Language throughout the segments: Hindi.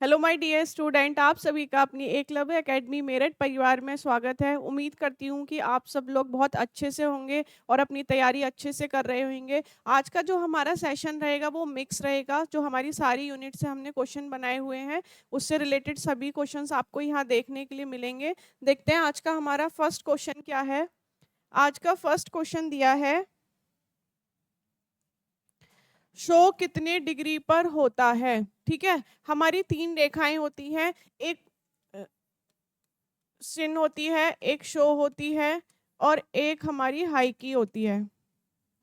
हेलो माय डियर स्टूडेंट, आप सभी का अपनी एकलव्य एकेडमी मेरठ परिवार में स्वागत है। उम्मीद करती हूँ कि आप सब लोग बहुत अच्छे से होंगे और अपनी तैयारी अच्छे से कर रहे होंगे। आज का जो हमारा सेशन रहेगा वो मिक्स रहेगा। जो हमारी सारी यूनिट से हमने क्वेश्चन बनाए हुए हैं उससे रिलेटेड सभी क्वेश्चंस आपको यहाँ देखने के लिए मिलेंगे। देखते हैं आज का हमारा फर्स्ट क्वेश्चन क्या है। आज का फर्स्ट क्वेश्चन दिया है, शो कितने डिग्री पर होता है। ठीक है, हमारी तीन रेखाएं होती हैं, एक सिन होती है, एक शो होती है और एक हमारी हाई की होती है।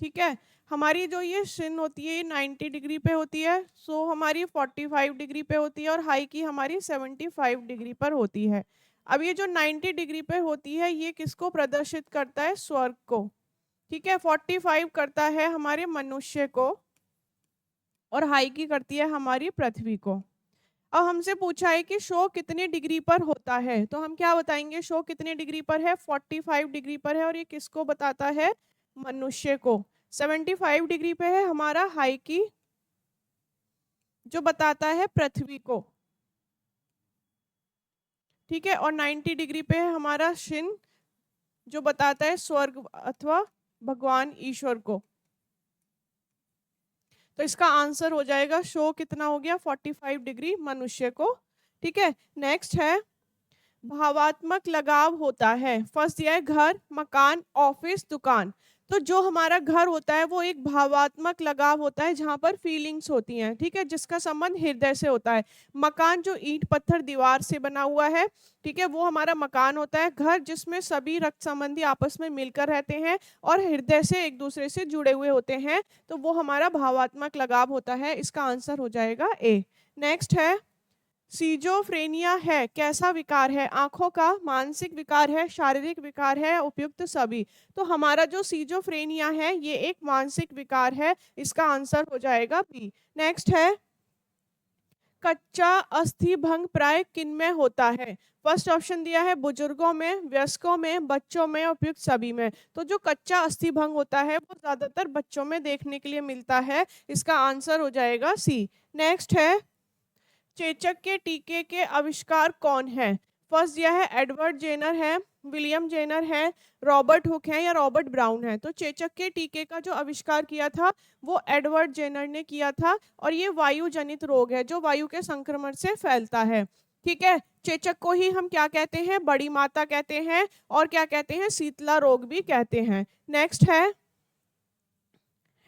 ठीक है, हमारी जो ये सिन होती है ये 90 डिग्री पे होती है, सो हमारी 45 डिग्री पे होती है और हाई की हमारी 75 डिग्री पर होती है। अब ये जो 90 डिग्री पे होती है ये किसको प्रदर्शित करता है? स्वर्ग को। ठीक है, 45 करता है हमारे मनुष्य को और हाई की करती है हमारी पृथ्वी को। अब हमसे पूछा है कि शो कितने डिग्री पर होता है, तो हम क्या बताएंगे? शो कितने डिग्री पर है? 45 डिग्री पर है और ये किसको बताता है? मनुष्य को। 75 डिग्री पे है हमारा हाई की, जो बताता है पृथ्वी को। ठीक है, और 90 डिग्री पे है हमारा शिन, जो बताता है स्वर्ग अथवा भगवान ईश्वर को। तो इसका आंसर हो जाएगा शो कितना हो गया? 45 डिग्री मनुष्य को। ठीक है, नेक्स्ट है भावात्मक लगाव होता है। फर्स्ट दिया है घर, मकान, ऑफिस, दुकान। तो जो हमारा घर होता है वो एक भावात्मक लगाव होता है जहां पर फीलिंग्स होती हैं। ठीक है, जिसका संबंध हृदय से होता है। मकान जो ईंट पत्थर दीवार से बना हुआ है, ठीक है, वो हमारा मकान होता है। घर जिसमें सभी रक्त संबंधी आपस में मिलकर रहते हैं और हृदय से एक दूसरे से जुड़े हुए होते हैं, तो वो हमारा भावात्मक लगाव होता है। इसका आंसर हो जाएगा ए। नेक्स्ट है सीजोफ्रेनिया है, कैसा विकार है? आंखों का, मानसिक विकार है, शारीरिक विकार है, उपयुक्त सभी। तो हमारा जो सीजोफ्रेनिया है ये एक मानसिक विकार है। इसका आंसर हो जाएगा बी। नेक्स्ट है कच्चा अस्थि भंग प्राय किन में होता है? फर्स्ट ऑप्शन दिया है बुजुर्गों में, वयस्कों में, बच्चों में, उपयुक्त सभी में। तो जो कच्चा अस्थि भंग होता है वो ज्यादातर बच्चों में देखने के लिए मिलता है। इसका आंसर हो जाएगा सी। नेक्स्ट है चेचक के टीके के आविष्कार कौन है? फर्स्ट दिया है एडवर्ड जेनर है, विलियम जेनर है, रॉबर्ट हुक है या रॉबर्ट ब्राउन है। तो चेचक के टीके का जो आविष्कार किया था वो एडवर्ड जेनर ने किया था और ये वायु जनित रोग है जो वायु के संक्रमण से फैलता है। ठीक है, चेचक को ही हम क्या कहते हैं? बड़ी माता कहते हैं और क्या कहते हैं? शीतला रोग भी कहते हैं। नेक्स्ट है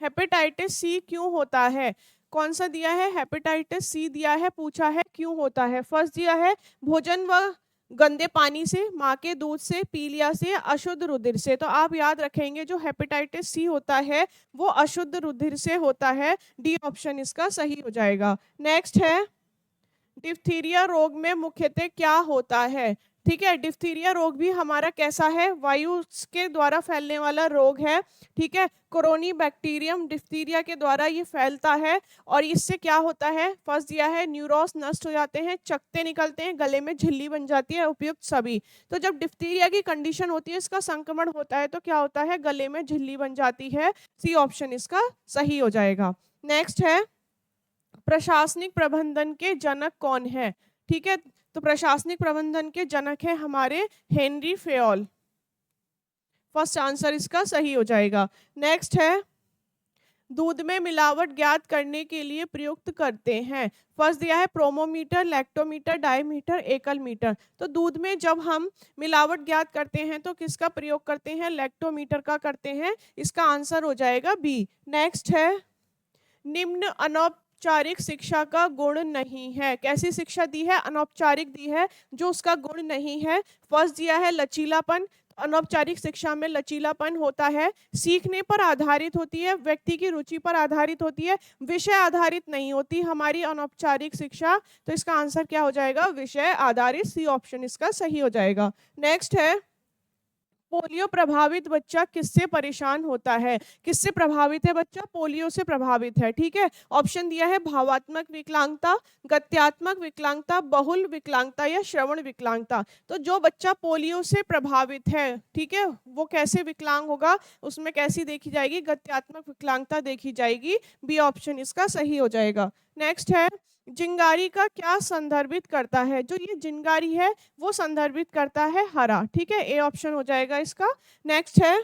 हेपेटाइटिस सी क्यों होता है? कौन सा दिया है? हेपेटाइटिस सी दिया है, पूछा है क्यों होता है। फर्स्ट दिया है भोजन व गंदे पानी से, माँ के दूध से, पीलिया से, अशुद्ध रुधिर से। तो आप याद रखेंगे जो हेपेटाइटिस सी होता है वो अशुद्ध रुधिर से होता है। डी ऑप्शन इसका सही हो जाएगा। नेक्स्ट है डिप्थीरिया रोग में मुख्यतः क्या होता है? ठीक है, डिप्थीरिया रोग भी हमारा कैसा है? वायु के द्वारा फैलने वाला रोग है। ठीक है, कोरोनी बैक्टीरियम डिप्थीरिया के द्वारा ये फैलता है और इससे क्या होता है? फर्स्ट दिया है न्यूरॉन्स नष्ट हो जाते हैं, चकते निकलते हैं, गले में झिल्ली बन जाती है, उपयुक्त सभी। तो जब डिप्थीरिया की कंडीशन होती है, इसका संक्रमण होता है तो क्या होता है? गले में झिल्ली बन जाती है। सी ऑप्शन इसका सही हो जाएगा। नेक्स्ट है प्रशासनिक प्रबंधन के जनक कौन है? ठीक है, तो प्रशासनिक प्रबंधन के जनक है हमारे हेनरी फेयोल। फर्स्ट आंसर इसका सही हो जाएगा। नेक्स्ट है दूध में मिलावट ज्ञात करने के लिए प्रयुक्त करते हैं। फर्स्ट दिया है प्रोमोमीटर, लैक्टोमीटर, डायमीटर, एकल मीटर। तो दूध में जब हम मिलावट ज्ञात करते हैं तो किसका प्रयोग करते हैं? लैक्टोमीटर का करते हैं। इसका आंसर हो जाएगा बी। नेक्स्ट है निम्न अनौपचारिक शिक्षा का गुण नहीं है। कैसी शिक्षा दी है? अनौपचारिक दी है, जो उसका गुण नहीं है। फर्स्ट दिया है लचीलापन। अनौपचारिक शिक्षा में लचीलापन होता है, सीखने पर आधारित होती है, व्यक्ति की रुचि पर आधारित होती है, विषय आधारित नहीं होती हमारी अनौपचारिक शिक्षा। तो इसका आंसर क्या हो जाएगा? विषय आधारित। सी ऑप्शन इसका सही हो जाएगा। नेक्स्ट है पोलियो प्रभावित बच्चा किससे परेशान होता है? किससे प्रभावित है बच्चा? पोलियो से प्रभावित है। ठीक है, ऑप्शन दिया है भावात्मक विकलांगता, गत्यात्मक विकलांगता, बहुल विकलांगता या श्रवण विकलांगता। तो जो बच्चा पोलियो से प्रभावित है, ठीक है, वो कैसे विकलांग होगा? उसमें कैसी देखी जाएगी? गत्यात्मक विकलांगता देखी जाएगी। बी ऑप्शन इसका सही हो जाएगा। नेक्स्ट है चिंगारी का क्या संदर्भित करता है? जो ये चिंगारी है वो संदर्भित करता है हरा। ठीक है, ए ऑप्शन हो जाएगा इसका। नेक्स्ट है,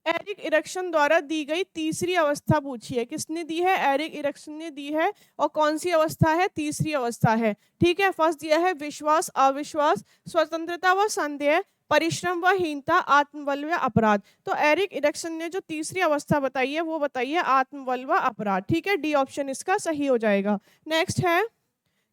एरिक इरिक्सन द्वारा दी गई तीसरी अवस्था पूछी है। किसने दी है? एरिक इरिक्सन ने दी है। और कौन सी अवस्था है? तीसरी अवस्था है। ठीक है, फर्स्ट दिया है विश्वास अविश्वास, स्वतंत्रता व संदेह, परिश्रम व हीनता, आत्मबल व अपराध। तो एरिक इरिक्सन ने जो तीसरी अवस्था बताई है वो बताई है आत्मबल व अपराध। ठीक है, डी ऑप्शन इसका सही हो जाएगा। नेक्स्ट है,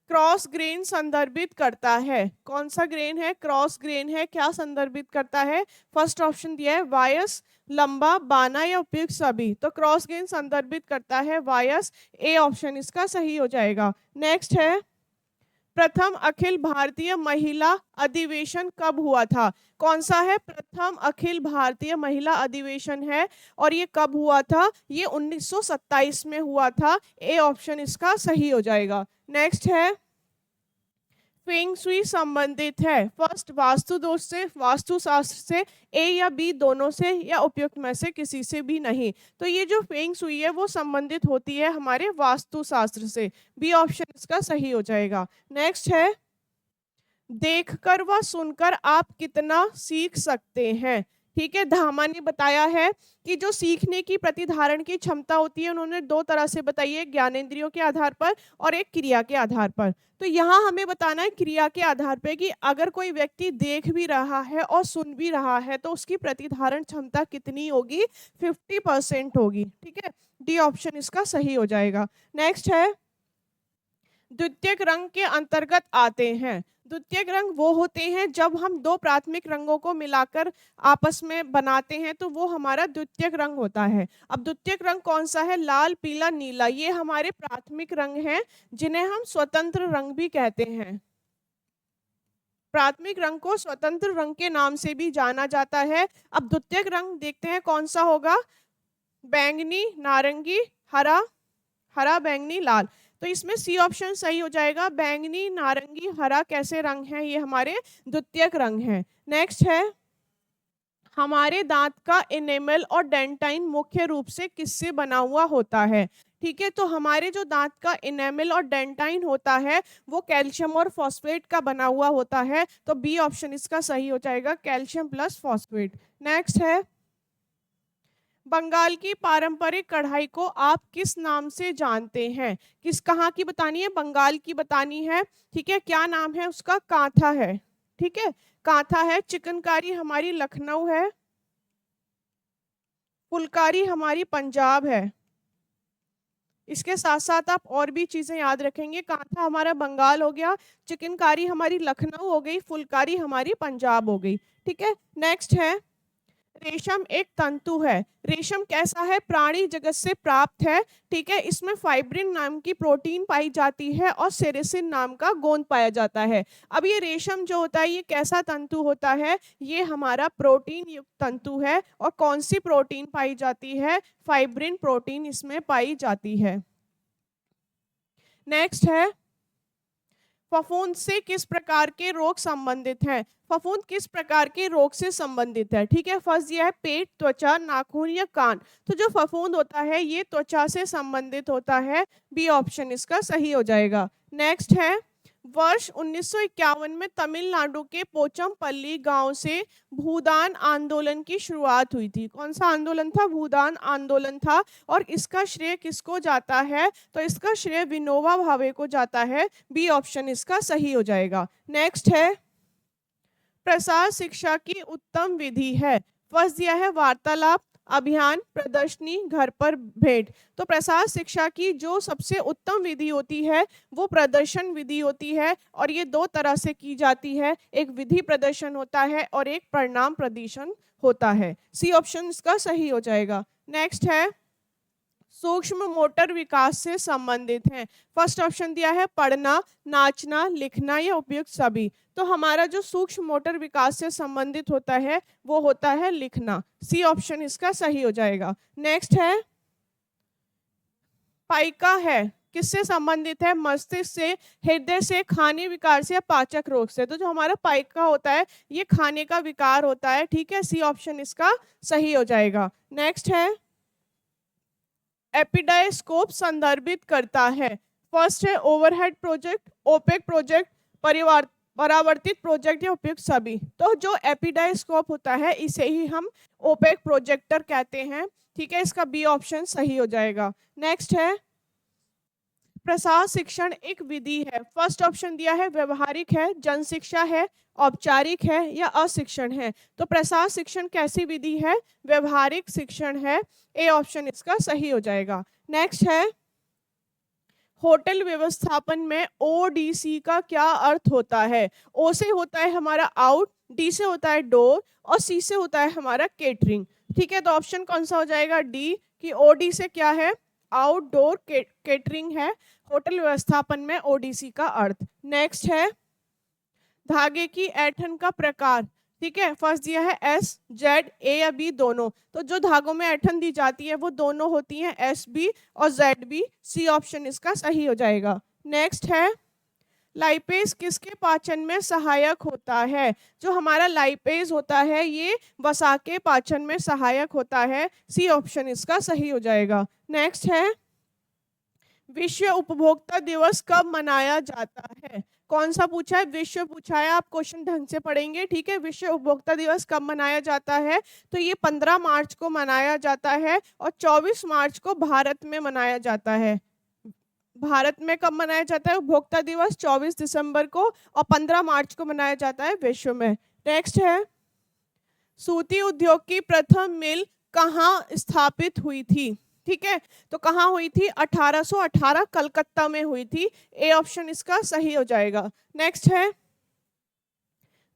क्रॉस ग्रेन संदर्भित करता है। कौन सा ग्रेन है? क्रॉस ग्रेन है। क्या संदर्भित करता है? फर्स्ट ऑप्शन दिया है वायस, लंबा, बाना या उपयुक्त सभी। तो क्रॉस ग्रेन संदर्भित करता है वायस, ए ऑप्शन इसका सही हो जाएगा। नेक्स्ट है, प्रथम अखिल भारतीय महिला अधिवेशन कब हुआ था? कौन सा है? प्रथम अखिल भारतीय महिला अधिवेशन है। और ये कब हुआ था? ये 1927 में हुआ था। ए ऑप्शन इसका सही हो जाएगा। नेक्स्ट है, फेंग शुई संबंधित है। फर्स्ट वास्तु दोष से, वास्तुशास्त्र से, ए या बी दोनों से, या उपयुक्त में से किसी से भी नहीं। तो ये जो फेंग शुई है वो संबंधित होती है हमारे वास्तुशास्त्र से। बी ऑप्शन इसका सही हो जाएगा। नेक्स्ट है, देखकर व सुनकर आप कितना सीख सकते हैं। ठीक है, धामा ने बताया है कि जो सीखने की प्रतिधारण की क्षमता होती है उन्होंने दो तरह से बताई है, ज्ञानेंद्रियों के आधार पर और एक क्रिया के आधार पर। तो यहाँ हमें बताना है क्रिया के आधार पर कि अगर कोई व्यक्ति देख भी रहा है और सुन भी रहा है तो उसकी प्रतिधारण क्षमता कितनी होगी? 50% होगी। ठीक है, डी ऑप्शन इसका सही हो जाएगा। नेक्स्ट है, द्वितीयक रंग के अंतर्गत आते हैं। द्वितीयक रंग वो होते हैं जब हम दो प्राथमिक रंगों को मिलाकर आपस में बनाते हैं तो वो हमारा द्वितीयक रंग होता है। अब द्वितीयक रंग कौन सा है? लाल, पीला, नीला, ये हमारे प्राथमिक रंग हैं जिन्हें हम स्वतंत्र रंग भी कहते हैं। प्राथमिक रंग को स्वतंत्र रंग के नाम से भी जाना जाता है। अब द्वितीयक रंग देखते हैं कौन सा होगा? बैंगनी, नारंगी, हरा, हरा, बैंगनी, लाल। तो इसमें सी ऑप्शन सही हो जाएगा। बैंगनी, नारंगी, हरा कैसे रंग हैं? ये हमारे द्वितीयक रंग हैं। नेक्स्ट है, हमारे दांत का इनेमल और डेंटाइन मुख्य रूप से किससे बना हुआ होता है? ठीक है, तो हमारे जो दांत का इनेमल और डेंटाइन होता है वो कैल्शियम और फॉस्फेट का बना हुआ होता है। तो बी ऑप्शन इसका सही हो जाएगा, कैल्शियम प्लस फॉस्फेट। नेक्स्ट है, बंगाल की पारंपरिक कढ़ाई को आप किस नाम से जानते हैं? किस, कहाँ की बतानी है? बंगाल की बतानी है। ठीक है, क्या नाम है उसका? कांथा है। ठीक है, कांथा है। चिकनकारी हमारी लखनऊ है, फुलकारी हमारी पंजाब है। इसके साथ साथ आप और भी चीजें याद रखेंगे। कांथा हमारा बंगाल हो गया, चिकनकारी हमारी लखनऊ हो गई, फुलकारी हमारी पंजाब हो गई। ठीक है, नेक्स्ट है, रेशम एक तंतु है। रेशम कैसा है? प्राणी जगत से प्राप्त है। ठीक है, इसमें फाइब्रिन नाम की प्रोटीन पाई जाती है और सेरेसिन नाम का गोंद पाया जाता है। अब ये रेशम जो होता है ये कैसा तंतु होता है? ये हमारा प्रोटीन युक्त तंतु है। और कौन सी प्रोटीन पाई जाती है? फाइब्रिन प्रोटीन इसमें पाई जाती है। नेक्स्ट है, फफूंद से किस प्रकार के रोग संबंधित हैं? फफूंद किस प्रकार के रोग से संबंधित है? ठीक है, फर्स्ट ये है पेट, त्वचा, नाखून या कान। तो जो फफूंद होता है ये त्वचा से संबंधित होता है। बी ऑप्शन इसका सही हो जाएगा। नेक्स्ट है, वर्ष 1951 में तमिलनाडु के पोचमपल्ली गांव से भूदान आंदोलन की शुरुआत हुई थी। कौन सा आंदोलन था? भूदान आंदोलन था। और इसका श्रेय किसको जाता है? तो इसका श्रेय विनोबा भावे को जाता है। बी ऑप्शन इसका सही हो जाएगा। नेक्स्ट है, प्रसार शिक्षा की उत्तम विधि है। फर्स्ट दिया है वार्तालाप, अभियान, प्रदर्शनी, घर पर भेंट। तो प्रसार शिक्षा की जो सबसे उत्तम विधि होती है वो प्रदर्शन विधि होती है। और ये दो तरह से की जाती है, एक विधि प्रदर्शन होता है और एक परिणाम प्रदर्शन होता है। सी ऑप्शन इसका सही हो जाएगा। नेक्स्ट है, सूक्ष्म मोटर विकास से संबंधित हैं। फर्स्ट ऑप्शन दिया है पढ़ना, नाचना, लिखना या उपयुक्त सभी। तो हमारा जो सूक्ष्म मोटर विकास से संबंधित होता है वो होता है लिखना। सी ऑप्शन इसका सही हो जाएगा। नेक्स्ट है, पाइका है किससे संबंधित है? मस्तिष्क से, हृदय से, खाने विकार से या पाचक रोग से। तो जो हमारा पाइका होता है ये खाने का विकार होता है। ठीक है, सी ऑप्शन इसका सही हो जाएगा। नेक्स्ट है, एपिडायस्कोप संदर्भित करता है। फर्स्ट है ओवरहेड प्रोजेक्ट, ओपेक प्रोजेक्ट, परावर्तित प्रोजेक्ट या उपयुक्त सभी। तो जो एपिडायस्कोप होता है इसे ही हम ओपेक प्रोजेक्टर कहते हैं, ठीक है, इसका बी ऑप्शन सही हो जाएगा। नेक्स्ट है प्रसार शिक्षण एक विधि है। फर्स्ट ऑप्शन दिया है व्यवहारिक है, जन शिक्षा है, औपचारिक है या अशिक्षण है। तो प्रसार शिक्षण कैसी विधि है? व्यवहारिक शिक्षण है, ए ऑप्शन इसका सही हो जाएगा। नेक्स्ट है होटल व्यवस्थापन में ओडीसी का क्या अर्थ होता है? ओ से होता है हमारा आउट, डी से होता है डोर और सी से होता है हमारा केटरिंग, ठीक है। तो ऑप्शन कौन सा हो जाएगा? डी, कि ओडी से क्या है? आउटडोर, केटरिंग है होटल व्यवस्थापन में ओडीसी का अर्थ। नेक्स्ट है धागे की ऐंठन का प्रकार, ठीक है। फर्स्ट दिया है एस, जेड, ए या बी दोनों। तो जो धागों में ऐंठन दी जाती है वो दोनों होती हैं, एस बी और जेड बी, सी ऑप्शन इसका सही हो जाएगा। नेक्स्ट है लाइपेज किसके पाचन में सहायक होता है? जो हमारा लाइपेज होता है ये वसा के पाचन में सहायक होता है, सी ऑप्शन इसका सही हो जाएगा। नेक्स्ट है विश्व उपभोक्ता दिवस कब मनाया जाता है? कौन सा पूछा है? विश्व पूछा है, आप क्वेश्चन ढंग से पढ़ेंगे, ठीक है। विश्व उपभोक्ता दिवस कब मनाया जाता है? तो ये 15 मार्च को मनाया जाता है और 24 मार्च को भारत में मनाया जाता है। भारत में कब मनाया जाता है उपभोक्ता दिवस? 24 दिसंबर को, और 15 मार्च को मनाया जाता है विश्व में। नेक्स्ट है सूती उद्योग की प्रथम मिल कहाँ स्थापित हुई थी? ठीक है, तो कहाँ हुई थी? 1818 कलकत्ता में हुई थी, ए ऑप्शन इसका सही हो जाएगा। नेक्स्ट है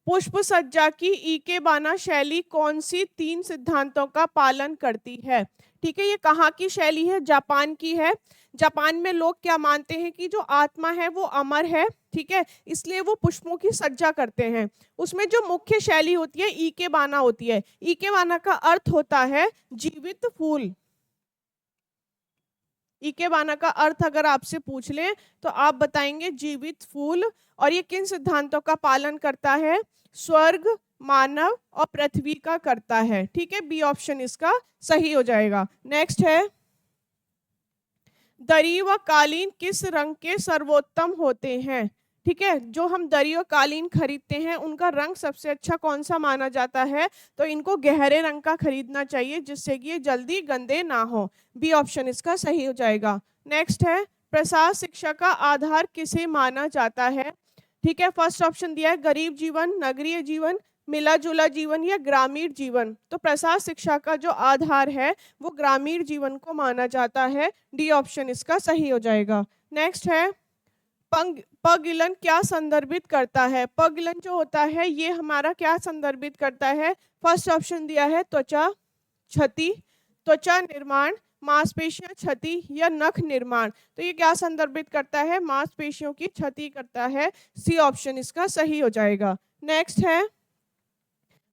पुष्प सज्जा की इकेबाना शैली कौन सी 3 सिद्धांतों का पालन करती है? ठीक है, ये कहाँ की शैली है? जापान की है। जापान में लोग क्या मानते हैं कि जो आत्मा है वो अमर है, ठीक है, इसलिए वो पुष्पों की सज्जा करते हैं। उसमें जो मुख्य शैली होती है इकेबाना होती है। इकेबाना का अर्थ होता है जीवित फूल। इकेबाना का अर्थ अगर आपसे पूछ लें तो आप बताएंगे जीवित फूल। और ये किन सिद्धांतों का पालन करता है? स्वर्ग, मानव और पृथ्वी का करता है, ठीक है, बी ऑप्शन इसका सही हो जाएगा। नेक्स्ट है दरी व कालीन किस रंग के सर्वोत्तम होते हैं? ठीक है, जो हम दरी और कालीन खरीदते हैं उनका रंग सबसे अच्छा कौन सा माना जाता है? तो इनको गहरे रंग का खरीदना चाहिए जिससे कि ये जल्दी गंदे ना हो, बी ऑप्शन इसका सही हो जाएगा। नेक्स्ट है प्रसार शिक्षा का आधार किसे माना जाता है? ठीक है, फर्स्ट ऑप्शन दिया है गरीब जीवन, नगरीय जीवन, मिला जुला जीवन या ग्रामीण जीवन। तो प्रसार शिक्षा का जो आधार है वो ग्रामीण जीवन को माना जाता है, डी ऑप्शन इसका सही हो जाएगा। नेक्स्ट है पगिलन क्या संदर्भित करता है? पगिलन जो होता है ये हमारा क्या संदर्भित करता है? फर्स्ट ऑप्शन दिया है त्वचा क्षति, त्वचा निर्माण, मांसपेशियां क्षति या नख निर्माण। तो ये क्या संदर्भित करता है? मांसपेशियों की क्षति करता है, सी ऑप्शन इसका सही हो जाएगा। नेक्स्ट है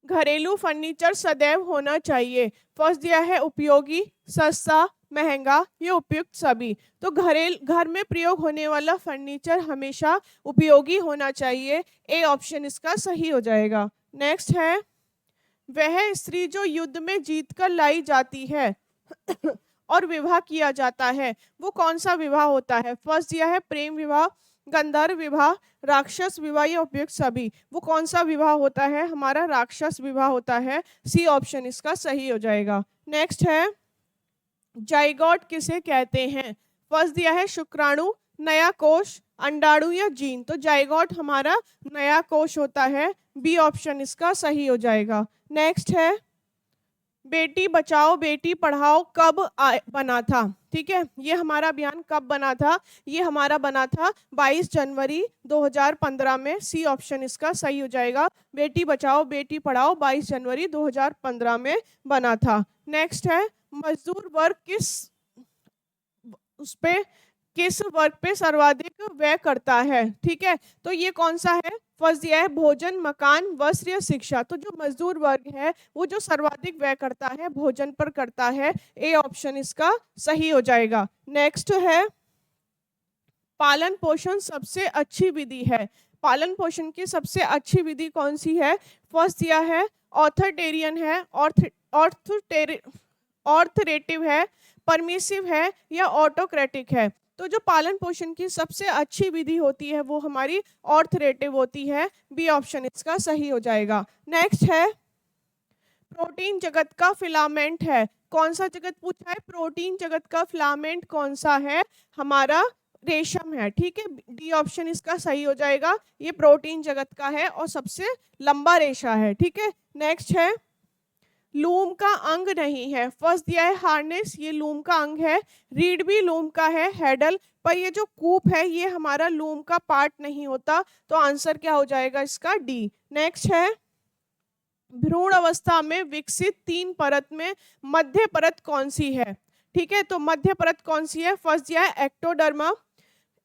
घरेलू फर्नीचर सदैव होना चाहिए। फर्स्ट दिया है उपयोगी, सस्ता, महंगा या उपयुक्त सभी। तो घर में प्रयोग होने वाला फर्नीचर हमेशा उपयोगी होना चाहिए, ए ऑप्शन इसका सही हो जाएगा। नेक्स्ट है वह स्त्री जो युद्ध में जीत कर लाई जाती है और विवाह किया जाता है वो कौन सा विवाह होता है? फर्स्ट दिया है प्रेम विवाह, गंधर्व विवाह, राक्षस विवाह या उपयुक्त सभी। वो कौन सा विवाह होता है? हमारा राक्षस विवाह होता है, सी ऑप्शन इसका सही हो जाएगा। नेक्स्ट है जाइगोट किसे कहते हैं? फर्स्ट दिया है शुक्राणु, नया कोश, अंडाणु या जीन। तो जाइगोट हमारा नया कोश होता है, बी ऑप्शन इसका सही हो जाएगा। नेक्स्ट है बेटी बचाओ बेटी पढ़ाओ कब बना था? ठीक है, ये हमारा अभियान कब बना था? ये हमारा बना था 22 जनवरी 2015 में, सी ऑप्शन इसका सही हो जाएगा। बेटी बचाओ बेटी पढ़ाओ 22 जनवरी 2015 में बना था। नेक्स्ट है मजदूर वर्ग किस वर्ग पे सर्वाधिक व्यय करता है? ठीक है, तो ये कौन सा है? फर्स्ट दिया है भोजन, मकान, वस्त्र या शिक्षा। तो जो मजदूर वर्ग है वो जो सर्वाधिक व्यय करता है भोजन पर करता है, ए ऑप्शन इसका सही हो जाएगा। नेक्स्ट है पालन पोषण सबसे अच्छी विधि है। पालन पोषण की सबसे अच्छी विधि कौन सी है? फर्स्ट दिया है ऑथोरिटेरियन है, ऑर्थरेटिव है, परमिसिव है या ऑटोक्रेटिक है। तो जो पालन पोषण की सबसे अच्छी विधि होती है वो हमारी ऑर्थरेटिव होती है। बी ऑप्शन इसका सही हो जाएगा। नेक्स्ट है, प्रोटीन जगत का फिलामेंट है। कौन सा जगत पूछा है? प्रोटीन जगत का फिलामेंट कौन सा है? हमारा रेशम है। ठीक है, डी ऑप्शन इसका सही हो जाएगा। ये प्रोटीन जगत का है और सबसे लंबा रेशा है। ठीक है, नेक्स्ट है, लूम का अंग नहीं है। फर्स्ट दिया है हार्नेस, ये लूम का अंग है। रीड भी लूम का है, हैडल, पर ये जो कूप है ये हमारा लूम का पार्ट नहीं होता, तो आंसर क्या हो जाएगा इसका? डी। नेक्स्ट है, भ्रूण अवस्था में विकसित 3 परत में मध्य परत कौन सी है? ठीक है, तो मध्य परत कौन सी है? फर्स्ट दिया है एक्टोडर्मा,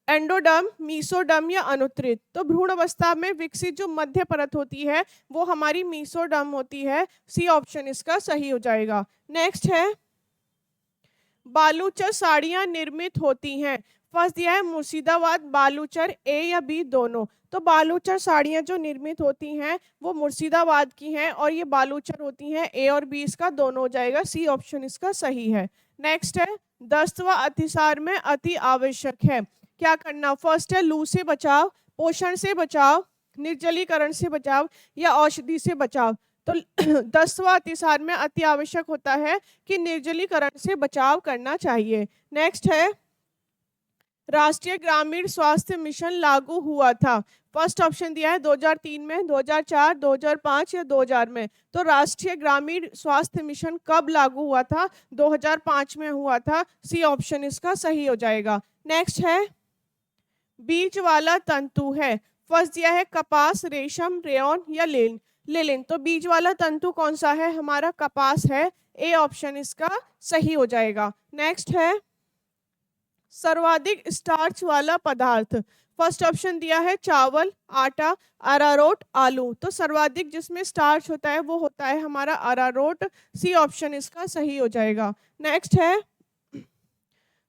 एंडोडर्म, मीसोडर्म या अनुत्रित। तो भ्रूण अवस्था में विकसित जो मध्य परत होती है वो हमारी मीसोडर्म होती है। सी ऑप्शन इसका सही हो जाएगा। नेक्स्ट है, बालूचर साड़ियां निर्मित होती हैं। फर्स्ट दिया है मुर्शिदाबाद, बालूचर, ए या बी दोनों। तो बालूचर साड़ियां जो निर्मित होती हैं वो मुर्शिदाबाद की हैं और ये बालूचर होती हैं। ए और बी इसका दोनों हो जाएगा। सी ऑप्शन इसका सही है। नेक्स्ट है, दस्त व अतिसार में अति आवश्यक है। क्या करना? फर्स्ट है लू से बचाव, पोषण से बचाव, निर्जलीकरण से बचाव या औषधि से बचाव। तो दस्त व अतिसार में अति आवश्यक होता है कि निर्जलीकरण से बचाव करना चाहिए। नेक्स्ट है, राष्ट्रीय ग्रामीण स्वास्थ्य मिशन लागू हुआ था। फर्स्ट ऑप्शन दिया है 2003 में, 2004, 2005 या 2000 में। तो राष्ट्रीय ग्रामीण स्वास्थ्य मिशन कब लागू हुआ था? 2005 में हुआ था। सी ऑप्शन इसका सही हो जाएगा। नेक्स्ट है, बीज वाला तंतु है। फर्स्ट दिया है कपास, रेशम, रेयॉन या लिलिन। तो बीज वाला तंतु कौन सा है? हमारा कपास है। ए ऑप्शन इसका सही हो जाएगा। नेक्स्ट है, सर्वाधिक स्टार्च वाला पदार्थ। फर्स्ट ऑप्शन दिया है चावल, आटा, अरारोट, आलू। तो सर्वाधिक जिसमें स्टार्च होता है वो होता है हमारा अरारोट। सी ऑप्शन इसका सही हो जाएगा। नेक्स्ट है,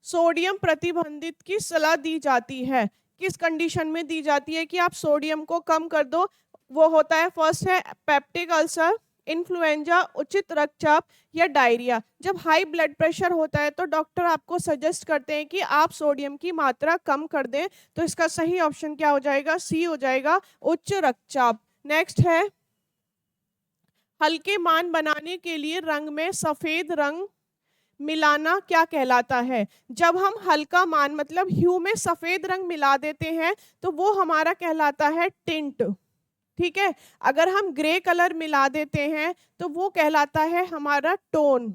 सोडियम प्रतिबंधित की सलाह दी जाती है। किस कंडीशन में दी जाती है कि आप सोडियम को कम कर दो? वो होता है, फर्स्ट है पेप्टिक अल्सर, इन्फ्लुएंजा, उचित रक्तचाप या डायरिया। जब हाई ब्लड प्रेशर होता है तो डॉक्टर आपको सजेस्ट करते हैं कि आप सोडियम की मात्रा कम कर दें। तो इसका सही ऑप्शन क्या हो जाएगा? सी हो जाएगा, उच्च रक्तचाप। नेक्स्ट है, हल्के मान बनाने के लिए रंग में सफेद रंग मिलाना क्या कहलाता है? जब हम हल्का मान मतलब ह्यू में सफेद रंग मिला देते हैं तो वो हमारा कहलाता है टिंट। ठीक है, अगर हम ग्रे कलर मिला देते हैं तो वो कहलाता है हमारा टोन।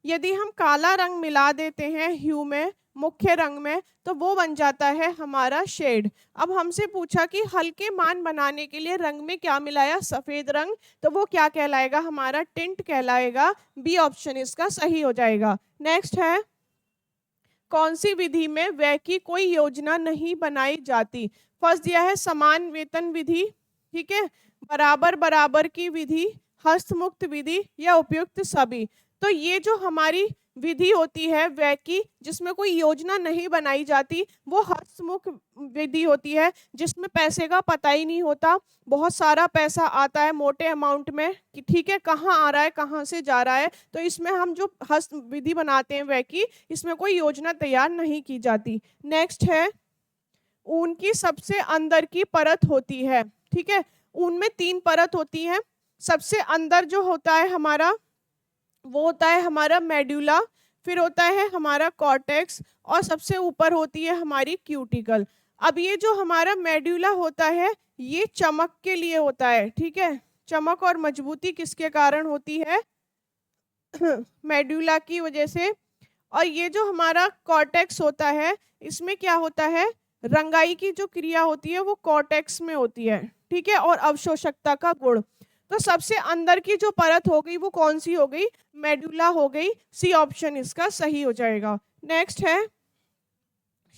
यदि हम काला रंग मिला देते हैं ह्यू में, मुख्य रंग में, तो वो बन जाता है हमारा शेड। अब हमसे पूछा कि हल्के मान बनाने के लिए रंग में क्या मिलाया? सफेद रंग। तो वो क्या कहलाएगा? हमारा टिंट कहलाएगा। बी ऑप्शन इसका सही हो जाएगा। नेक्स्ट है, कौन सी विधि में व्यय की कोई योजना नहीं बनाई जाती? फर्स्ट दिया है समान वेतन विधि, ठीक है, बराबर बराबर की विधि, हस्तमुक्त विधि या उपयुक्त सभी। तो ये जो हमारी विधि होती है व्यय की जिसमें कोई योजना नहीं बनाई जाती वो हस्तमुख विधि होती है, जिसमें पैसे का पता ही नहीं होता। बहुत सारा पैसा आता है मोटे अमाउंट में कि ठीक है कहाँ आ रहा है कहाँ से जा रहा है। तो इसमें हम जो हस्त विधि बनाते हैं व्यय की, इसमें कोई योजना तैयार नहीं की जाती। नेक्स्ट है, ऊन की सबसे अंदर की परत होती है। ठीक है, ऊन में 3 परत होती है। सबसे अंदर जो होता है हमारा वो होता है हमारा मेड्यूला, फिर होता है हमारा कॉर्टेक्स और सबसे ऊपर होती है हमारी क्यूटिकल। अब ये जो हमारा मेड्यूला होता है ये चमक के लिए होता है। ठीक है, चमक और मजबूती किसके कारण होती है? मेड्यूला की वजह से। और ये जो हमारा कॉर्टेक्स होता है इसमें क्या होता है? रंगाई की जो क्रिया होती है वो कॉर्टेक्स में होती है। ठीक है, और अवशोषकता का गुण। तो सबसे अंदर की जो परत हो गई वो कौन सी हो गई? मेडुला हो गई। सी ऑप्शन इसका सही हो जाएगा। नेक्स्ट है,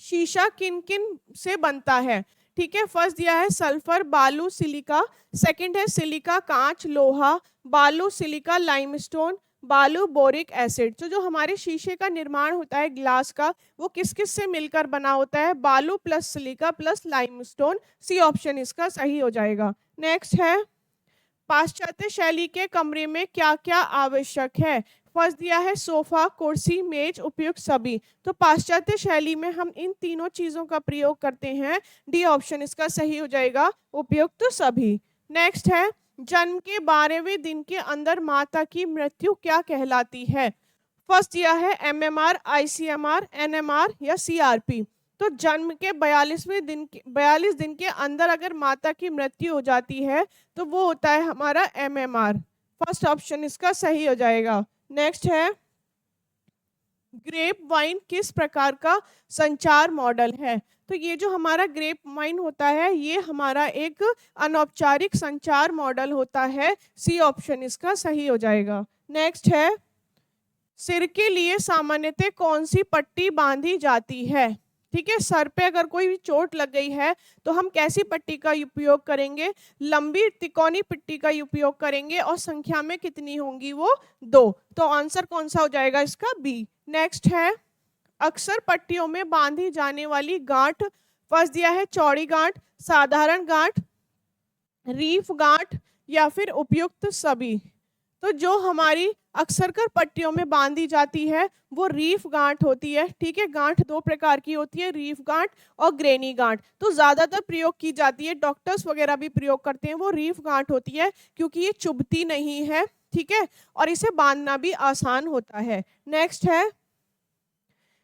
शीशा किन किन से बनता है? ठीक है, फर्स्ट दिया है सल्फर, बालू, सिलिका। सेकंड है सिलिका, कांच, लोहा, बालू, सिलिका, लाइमस्टोन, बालू, बोरिक एसिड। तो जो हमारे शीशे का निर्माण होता है ग्लास का वो किस किस से मिलकर बना होता है? बालू plus silica plus limestone. C option इसका सही हो जाएगा। नेक्स्ट है, पाश्चात्य शैली के कमरे में क्या क्या आवश्यक है? फर्स्ट दिया है सोफा, कुर्सी, मेज, उपयुक्त सभी। तो पाश्चात्य शैली में हम इन तीनों चीजों का प्रयोग करते हैं। डी ऑप्शन इसका सही हो जाएगा, उपयुक्त सभी। नेक्स्ट है, जन्म के 12वें दिन के अंदर माता की मृत्यु क्या कहलाती है? फर्स्ट दिया है एमएमआर, आईसीएमआर, एनएमआर या सीआरपी। तो जन्म के 42 दिन के अंदर अगर माता की मृत्यु हो जाती है तो वो होता है हमारा एमएमआर। फर्स्ट ऑप्शन इसका सही हो जाएगा। नेक्स्ट है, ग्रेप वाइन किस प्रकार का संचार मॉडल है? तो ये जो हमारा ग्रेप वाइन होता है ये हमारा एक अनौपचारिक संचार मॉडल होता है। सी ऑप्शन इसका सही हो जाएगा। नेक्स्ट है, सिर के लिए सामान्यतः कौन सी पट्टी बांधी जाती है? ठीक है, सर पे अगर कोई भी चोट लग गई है तो हम कैसी पट्टी का उपयोग करेंगे? लंबी तिकोनी पट्टी का उपयोग करेंगे और संख्या में कितनी होंगी? वो 2। तो आंसर कौन सा हो जाएगा इसका? बी। नेक्स्ट है, अक्सर पट्टियों में बांधी जाने वाली गांठ। फर्स्ट दिया है चौड़ी गांठ, साधारण गांठ, रीफ गांठ या फिर उपयुक्त सभी। तो जो हमारी अक्सर कर पट्टियों में बांधी जाती है वो रीफ गांठ होती है। ठीक है, गांठ 2 प्रकार की होती है, रीफ गांठ और ग्रेनी गांठ। तो ज्यादातर प्रयोग की जाती है, डॉक्टर्स वगैरह भी प्रयोग करते हैं, वो रीफ गांठ होती है क्योंकि ये चुभती नहीं है। ठीक है, और इसे बांधना भी आसान होता है। नेक्स्ट है,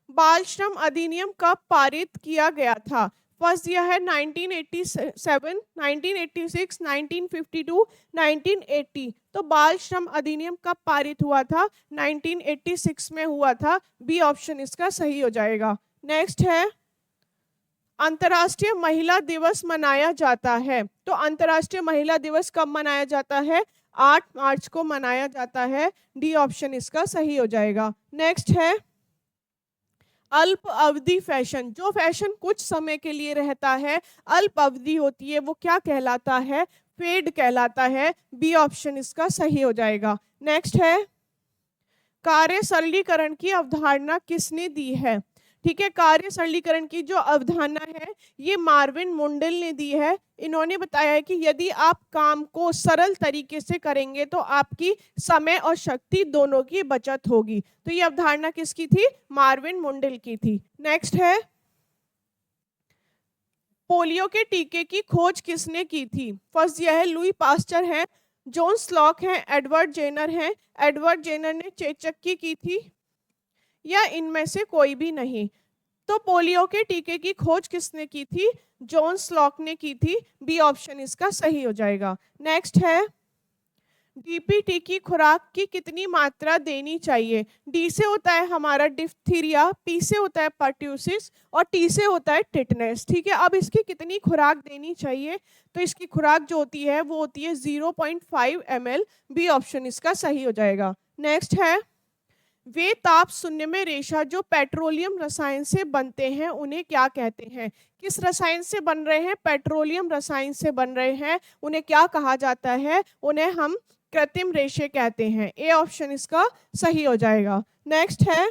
बाल श्रम अधिनियम कब पारित किया गया था? फर्स्ट दिया है 1987, 1986, 1952, 1980। तो बाल श्रम अधिनियम कब पारित हुआ था? 1986 में हुआ था। बी ऑप्शन इसका सही हो जाएगा। नेक्स्ट है, अंतर्राष्ट्रीय महिला दिवस मनाया जाता है। तो अंतर्राष्ट्रीय महिला दिवस कब मनाया जाता है? 8 मार्च को मनाया जाता है। डी ऑप्शन इसका सही हो जाएगा। नेक्स्ट है, अल्प अवधि फैशन, जो फैशन कुछ समय के लिए रहता है, अल्प अवधि होती है, वो क्या कहलाता है? फेड कहलाता है। बी ऑप्शन इसका सही हो जाएगा। नेक्स्ट है, कार्य सरलीकरण की अवधारणा किसने दी है? ठीक है, कार्य सरलीकरण की जो अवधारणा है ये मार्विन मुंडल ने दी है। इन्होंने बताया है कि यदि आप काम को सरल तरीके से करेंगे तो आपकी समय और शक्ति दोनों की बचत होगी। तो ये अवधारणा किसकी थी? मार्विन मुंडल की थी। नेक्स्ट है, पोलियो के टीके की खोज किसने की थी? फर्स्ट यह है लुई पास्चर है, जॉन स्लॉक है, एडवर्ड जेनर है। एडवर्ड जेनर ने चेचक की थी या इनमें से कोई भी नहीं? तो पोलियो के टीके की खोज किसने की थी? जॉन स्लॉक ने की थी। बी ऑप्शन इसका सही हो जाएगा। नेक्स्ट है, डीपीटी की खुराक की कितनी मात्रा देनी चाहिए? डी से होता है हमारा डिफ्थीरिया, पी से होता है पर्ट्यूसिस और टी से होता है टिटनेस। ठीक है, अब इसकी कितनी खुराक देनी चाहिए? तो इसकी खुराक जो होती है वो होती है 0.5 ml। बी ऑप्शन इसका सही हो जाएगा। नेक्स्ट है, वे ताप शून्य में रेशा जो पेट्रोलियम रसायन से बनते हैं उन्हें क्या कहते हैं? किस रसायन से बन रहे हैं? पेट्रोलियम रसायन से बन रहे हैं, उन्हें क्या कहा जाता है? उन्हें हम कृत्रिम रेशे कहते हैं। ए ऑप्शन इसका सही हो जाएगा। नेक्स्ट है,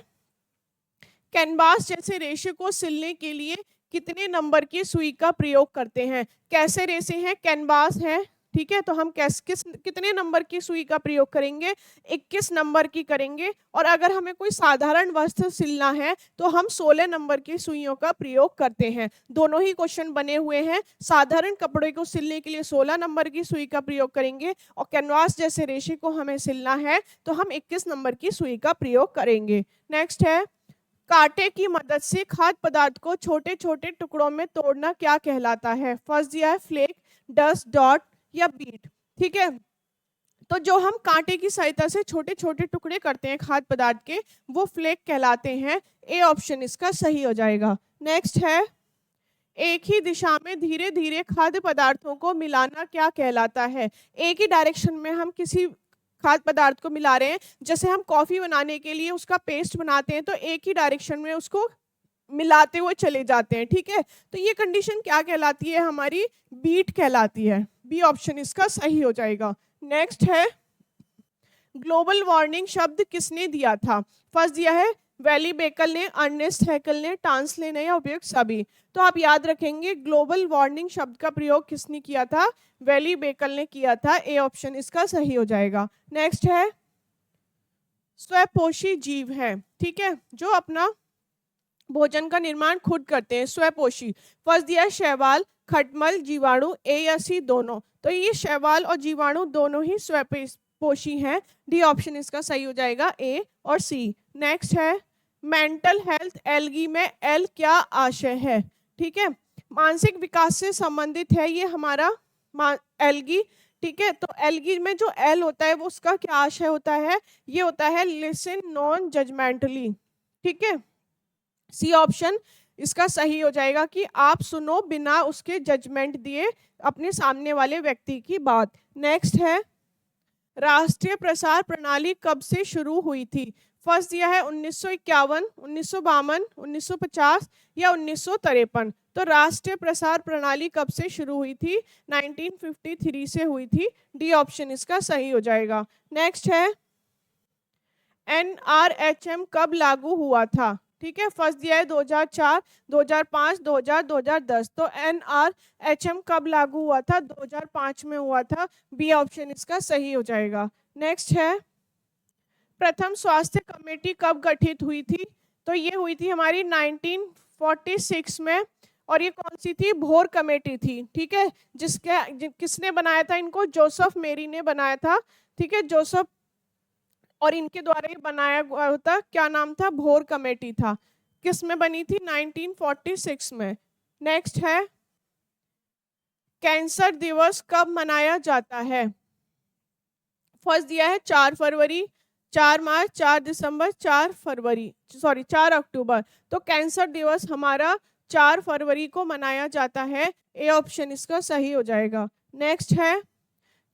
कैनवास जैसे रेशे को सिलने के लिए कितने नंबर की सुई का प्रयोग करते हैं? कैसे रेशे हैं? कैनवास है। ठीक है, तो हम कितने नंबर की सुई का प्रयोग करेंगे? 21 नंबर की करेंगे। और अगर हमें कोई साधारण वस्त्र सिलना है तो हम 16 नंबर की सुइयों का प्रयोग करते हैं। दोनों ही क्वेश्चन बने हुए हैं। साधारण कपड़े को सिलने के लिए 16 नंबर की सुई का प्रयोग करेंगे और कैनवास जैसे रेशे को हमें सिलना है तो हम 21 नंबर की सुई का प्रयोग करेंगे। नेक्स्ट है, कांटे की मदद से खाद्य पदार्थ को छोटे छोटे टुकड़ों में तोड़ना क्या कहलाता है? फर्स्ट दिया है फ्लेक, डस्ट, डॉट या बीट। ठीक है, तो जो हम कांटे की सहायता से छोटे छोटे टुकड़े करते हैं खाद्य पदार्थ के वो फ्लेक कहलाते हैं। ए ऑप्शन इसका सही हो जाएगा। नेक्स्ट है, एक ही दिशा में धीरे धीरे खाद्य पदार्थों को मिलाना क्या कहलाता है? एक ही डायरेक्शन में हम किसी खाद्य पदार्थ को मिला रहे हैं, जैसे हम कॉफी बनाने के लिए उसका पेस्ट बनाते हैं तो एक ही डायरेक्शन में उसको मिलाते हुए चले जाते हैं। ठीक है, तो ये कंडीशन क्या कहलाती है? हमारी बीट कहलाती है। बी ऑप्शन इसका सही हो जाएगा। नेक्स्ट है, ग्लोबल वार्मिंग शब्द किसने दिया था? फर्स्ट दिया है वैली बेकल ने, अर्नेस्ट हैकल ने, टांसले ने या उपयुक्त सभी। तो आप याद रखेंगे ग्लोबल वार्मिंग शब्द का प्रयोग किसने किया था? वैली बेकल ने किया था। ए ऑप्शन इसका सही हो जाएगा। नेक्स्ट है, स्वपोषी जीव है, ठीक है, जो अपना भोजन का निर्माण खुद करते हैं, स्वपोषी। फर्स्ट दिया है शैवाल, खटमल, जीवाणु, ए या सी दोनों। तो ये शैवाल और जीवाणु दोनों ही स्वपोषी हैं। डी ऑप्शन इसका सही हो जाएगा, ए और सी। नेक्स्ट है मेंटल हेल्थ, एल्गी में एल क्या आशय है, ठीक है, मानसिक विकास से संबंधित है ये हमारा एल्गी, ठीक है। तो एल्गी में जो एल होता है वो उसका क्या आशय होता है, ये होता है लिसन नॉन जजमेंटली, ठीक है। सी ऑप्शन इसका सही हो जाएगा कि आप सुनो बिना उसके जजमेंट दिए अपने सामने वाले व्यक्ति की बात। नेक्स्ट है राष्ट्रीय प्रसार प्रणाली कब से शुरू हुई थी। फर्स्ट दिया है 1951, 1952, 1950 या 1953। तो राष्ट्रीय प्रसार प्रणाली कब से शुरू हुई थी, 1953 से हुई थी। डी ऑप्शन इसका सही हो जाएगा। नेक्स्ट है NRHM कब लागू हुआ था, ठीक है। फर्स्ट दिया है 2004, 2005, 2000, 2010। तो NRHM कब लागू हुआ था, 2005 में हुआ था। बी ऑप्शन इसका सही हो जाएगा। नेक्स्ट है प्रथम स्वास्थ्य कमेटी कब गठित हुई थी। तो ये हुई थी हमारी 1946 में, और ये कौन सी थी, भोर कमेटी थी, ठीक है। किसने बनाया था इनको, जोसेफ मेरी ने बनाया था, ठीक है, जोसेफ, और इनके द्वारा ये बनाया हुआ था, क्या नाम था, भोर कमेटी था। किस में बनी थी, 1946 में। नेक्स्ट है कैंसर दिवस कब मनाया जाता है। फर्स्ट दिया है 4 फरवरी, 4 मार्च, 4 दिसंबर, 4 अक्टूबर। तो कैंसर दिवस हमारा 4 फरवरी को मनाया जाता है। ए ऑप्शन इसका सही हो जाएगा। नेक्स्ट है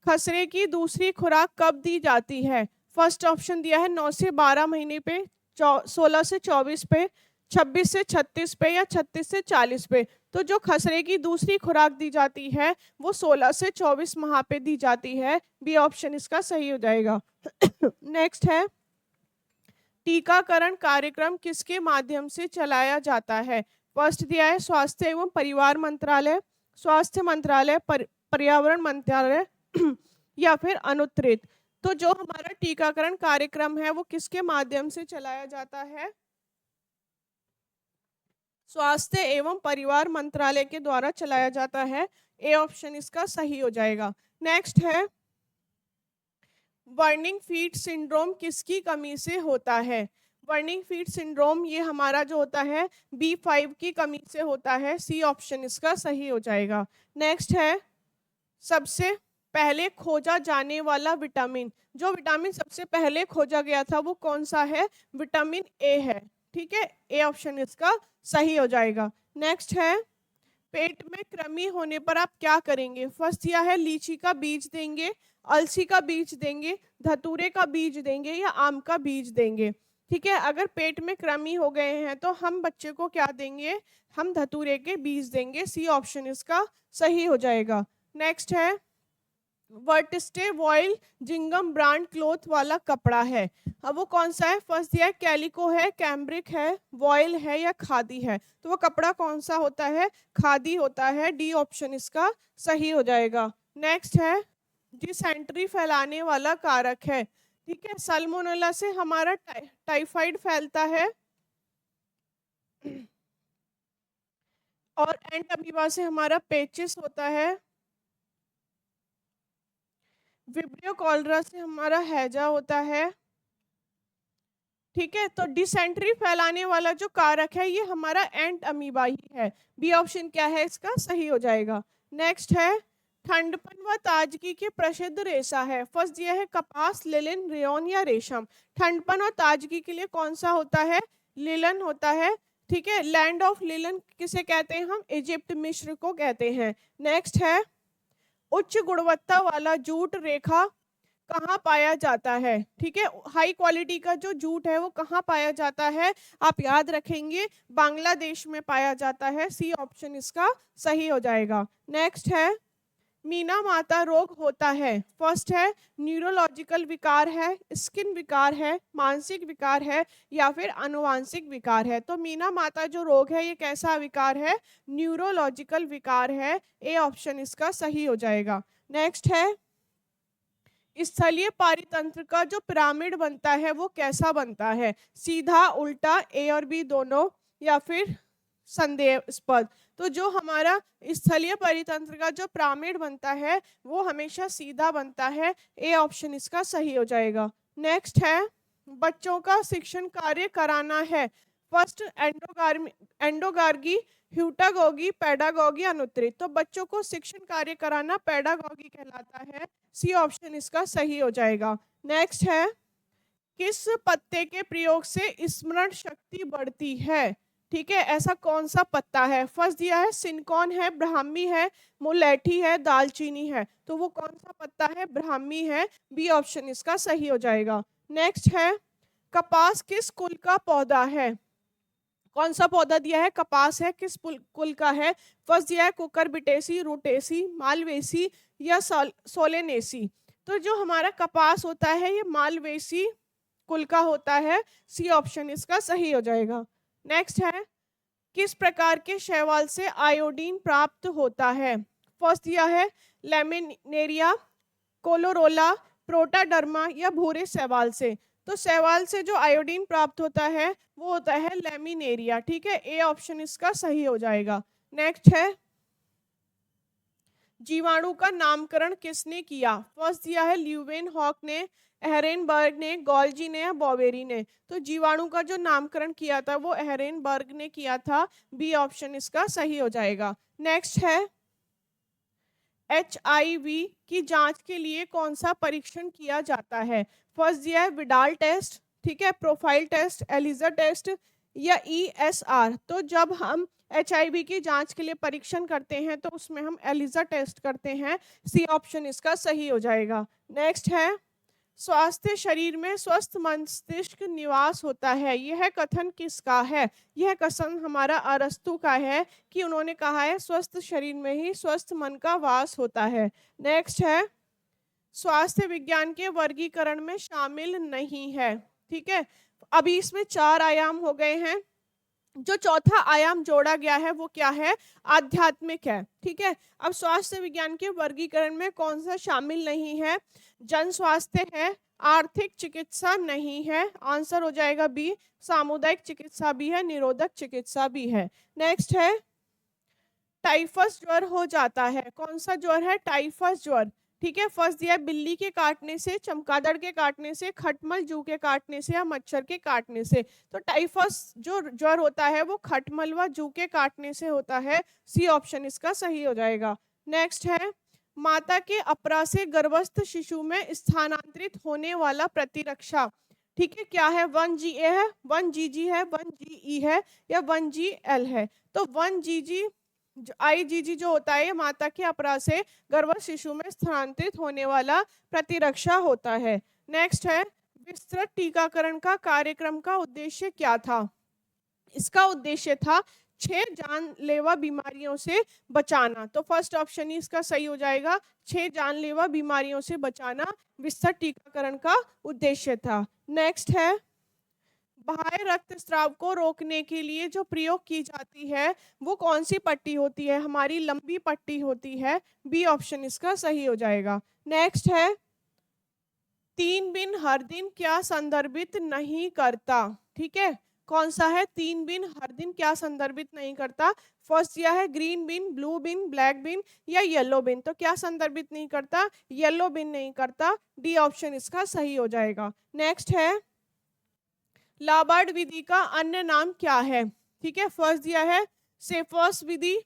खसरे की दूसरी खुराक कब दी जाती है। फर्स्ट ऑप्शन दिया है 9 से 12 महीने पे, 16 से 24 पे, 26 से 36 पे या 36 से 40 पे। तो जो खसरे की दूसरी खुराक दी जाती है वो 16 से 24 माह पे दी जाती है। बी ऑप्शन इसका सही हो जाएगा। नेक्स्ट है टीकाकरण कार्यक्रम किसके माध्यम से चलाया जाता है। फर्स्ट दिया है स्वास्थ्य एवं परिवार मंत्रालय, स्वास्थ्य मंत्रालय, पर्यावरण मंत्रालय या फिर अनुत्तरित। तो जो हमारा टीकाकरण कार्यक्रम है वो किसके माध्यम से चलाया जाता है, स्वास्थ्य एवं परिवार मंत्रालय के द्वारा चलाया जाता है। ए ऑप्शन इसका सही हो जाएगा। नेक्स्ट है बर्निंग फीट सिंड्रोम किसकी कमी से होता है। बर्निंग फीट सिंड्रोम ये हमारा जो होता है B5 की कमी से होता है। सी ऑप्शन इसका सही हो जाएगा। नेक्स्ट है सबसे पहले खोजा जाने वाला विटामिन, जो विटामिन सबसे पहले खोजा गया था वो कौन सा है, विटामिन ए है, ठीक है। ए ऑप्शन इसका सही हो जाएगा। नेक्स्ट है पेट में कृमि होने पर आप क्या करेंगे। फर्स्ट यह है लीची का बीज देंगे, अलसी का बीज देंगे, धतूरे का बीज देंगे या आम का बीज देंगे, ठीक है। अगर पेट में कृमि हो गए हैं तो हम बच्चे को क्या देंगे, हम धतूरे के बीज देंगे। सी ऑप्शन इसका सही हो जाएगा। नेक्स्ट है वर्टिस्टे वॉयल जिंगम ब्रांड क्लोथ वाला कपड़ा है, अब वो कौन सा है। फर्स्ट दिया है कैलिको है, कैम्ब्रिक है, वॉयल है या खादी है। तो वो कपड़ा कौन सा होता है, खादी होता है। डी ऑप्शन इसका सही हो जाएगा। नेक्स्ट है डिसेंट्री फैलाने वाला कारक है, ठीक है। साल्मोनेला से हमारा टाइफाइड फैलता है और एंटामीबा से हमारा पेचिस होता है, विब्रियो कॉलरा से हमारा हैजा होता है, ठीक है। तो डिसेंट्री फैलाने वाला जो कारक है ये हमारा एंट अमीबा ही है। बी ऑप्शन क्या है इसका सही हो जाएगा। नेक्स्ट है ठंडपन व ताजगी की प्रसिद्ध रेशा है। फर्स्ट दिया है कपास, लिनन, रेयन या रेशम। ठंडपन और ताजगी के लिए कौन सा होता है, लिनन होता है, ठीक है। लैंड ऑफ लिनन किसे कहते हैं हम, इजिप्ट, मिस्र को कहते हैं। नेक्स्ट है उच्च गुणवत्ता वाला जूट रेखा कहाँ पाया जाता है, ठीक है। हाई क्वालिटी का जो जूट है वो कहाँ पाया जाता है, आप याद रखेंगे बांग्लादेश में पाया जाता है। सी ऑप्शन इसका सही हो जाएगा। नेक्स्ट है मीना माता रोग होता है। फर्स्ट है न्यूरोलॉजिकल विकार है, स्किन विकार है, मानसिक विकार है या फिर आनुवांशिक विकार है। तो मीना माता जो रोग है ये कैसा विकार है, न्यूरोलॉजिकल विकार है। ए ऑप्शन इसका सही हो जाएगा। नेक्स्ट है स्थलीय पारितंत्र का जो पिरामिड बनता है वो कैसा बनता है? सीधा, उल्टा, ए और बी दोनों, या फिर संदेहास्पद? तो जो हमारा स्थलीय परितंत्र का जो पिरामिड बनता है वो हमेशा सीधा बनता है। ए ऑप्शन इसका सही हो जाएगा। नेक्स्ट है, बच्चों का शिक्षण कार्य कराना है। फर्स्ट एंडोगार्गी, ह्यूटागोगी, पेडागोगी, अनुत्तरित। तो बच्चों को शिक्षण कार्य कराना पेडागोगी कहलाता है। सी ऑप्शन इसका सही हो जाएगा। नेक्स्ट है, किस पत्ते के प्रयोग से स्मरण शक्ति बढ़ती है? ठीक है, ऐसा कौन सा पत्ता है? फर्स्ट दिया है सिनकॉन है, ब्राह्मी है, मुलैठी है, दालचीनी है। तो वो कौन सा पत्ता है? ब्राह्मी है। बी ऑप्शन इसका सही हो जाएगा। नेक्स्ट है, कपास किस कुल का पौधा है? कौन सा पौधा दिया है? कपास है, किस कुल का है? फर्स्ट दिया है कुकुरबिटेसी, रूटेसी, मालवेसी या सोलेनेसी। तो जो हमारा कपास होता है ये मालवेसी कुल का होता है। सी ऑप्शन इसका सही हो जाएगा। नेक्स्ट है, किस प्रकार के शैवाल से आयोडीन प्राप्त होता है? फर्स्ट दिया है लेमिनेरिया, कोलोरोला, प्रोटाडर्मा या भूरे शैवाल से। तो शैवाल से जो आयोडीन प्राप्त होता है वो होता है लेमिनेरिया। ठीक है, ए ऑप्शन इसका सही हो जाएगा। नेक्स्ट है, जीवाणु का नामकरण किसने किया? फर्स्ट दिया है ल्यूवेन हॉक ने, एहरेनबर्ग ने, गॉल्जी ने या बॉवेरी ने। तो जीवाणु का जो नामकरण किया था वो एहरेनबर्ग ने किया था। बी ऑप्शन इसका सही हो जाएगा। नेक्स्ट है, HIV की जांच के लिए कौन सा परीक्षण किया जाता है? फर्स्ट दिया है विडाल टेस्ट, ठीक है, प्रोफाइल टेस्ट, एलिजा टेस्ट या ESR। तो जब हम HIV की जांच के लिए परीक्षण करते हैं तो उसमें हम एलिजा टेस्ट करते हैं। सी ऑप्शन इसका सही हो जाएगा। नेक्स्ट है, स्वास्थ्य शरीर में स्वस्थ मस्तिष्क निवास होता है। यह कथन किसका है? यह कथन हमारा अरस्तु का है कि उन्होंने कहा है स्वस्थ शरीर में ही स्वस्थ मन का वास होता है। नेक्स्ट है, स्वास्थ्य विज्ञान के वर्गीकरण में शामिल नहीं है। ठीक है, अभी इसमें 4 आयाम हो गए हैं। जो चौथा आयाम जोड़ा गया है वो क्या है? आध्यात्मिक है। ठीक है, अब स्वास्थ्य विज्ञान के वर्गीकरण में कौन सा शामिल नहीं है? जन स्वास्थ्य है, आर्थिक चिकित्सा नहीं है, आंसर हो जाएगा बी, सामुदायिक चिकित्सा भी है, निरोधक चिकित्सा भी है। नेक्स्ट है, टाइफस ज्वर हो जाता है। कौन सा ज्वर है? टाइफस ज्वर। ठीक है, फर्स्ट दिया बिल्ली के काटने से, चमगादड़ के काटने से, खटमल जू के काटने से या मच्छर के काटने से। तो टाइफस जो ज्वर होता है वो खटमल व जू के काटने से होता है। सी ऑप्शन इसका सही हो जाएगा। नेक्स्ट है, माता के अपरा से गर्भस्थ शिशु में स्थानांतरित होने वाला प्रतिरक्षा। ठीक है, क्या है? 1GA है, 1GG है, 1GE है या 1GL है। तो 1GG IgG जो होता है माता के अपरा से गर्भस्थ शिशु में स्थानांतरित होने वाला प्रतिरक्षा होता है। नेक्स्ट है, विस्तृत टीकाकरण का कार्यक्रम का उद्देश्य क्या था? इसका उद्देश्य था 6 जानलेवा बीमारियों से बचाना। तो फर्स्ट ऑप्शन ही इसका सही हो जाएगा, 6 जानलेवा बीमारियों से बचाना विस्तृत टीकाकरण का उद्देश्य था। नेक्स्ट है, बाह्य रक्तस्राव को रोकने के लिए जो प्रयोग की जाती है वो कौन सी पट्टी होती है? हमारी लंबी पट्टी होती है। बी ऑप्शन इसका सही हो जाएगा। नेक्स्ट है, 3 बिन हर दिन क्या संदर्भित नहीं करता? ठीक है, कौन सा है? 3 बिन हर दिन क्या संदर्भित नहीं करता? फर्स्ट दिया है ग्रीन बिन, ब्लू बिन, ब्लैक बिन या येलो बिन। तो क्या संदर्भित नहीं करता? येलो बिन नहीं करता। डी ऑप्शन इसका सही हो जाएगा। नेक्स्ट है, लाबार्ड विधि का अन्य नाम क्या है? ठीक है, फर्स्ट दिया है सेफर्स विधि,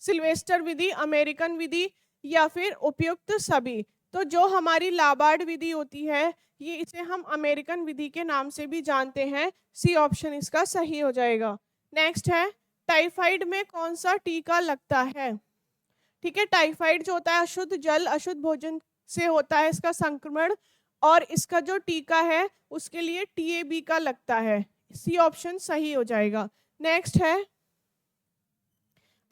सिल्वेस्टर विधि, अमेरिकन विधि या फिर उपयुक्त सभी। तो जो हमारी लाबार्ड विधि होती है ये इसे हम अमेरिकन विधि के नाम से भी जानते हैं। सी ऑप्शन इसका सही हो जाएगा। नेक्स्ट है, टाइफाइड में कौन सा टीका लगता है? ठीक है, टाइफाइड जो होता है अशुद्ध जल अशुद्ध भोजन से होता है इसका संक्रमण, और इसका जो टीका है उसके लिए TAB का लगता है। सी ऑप्शन सही हो जाएगा। नेक्स्ट है,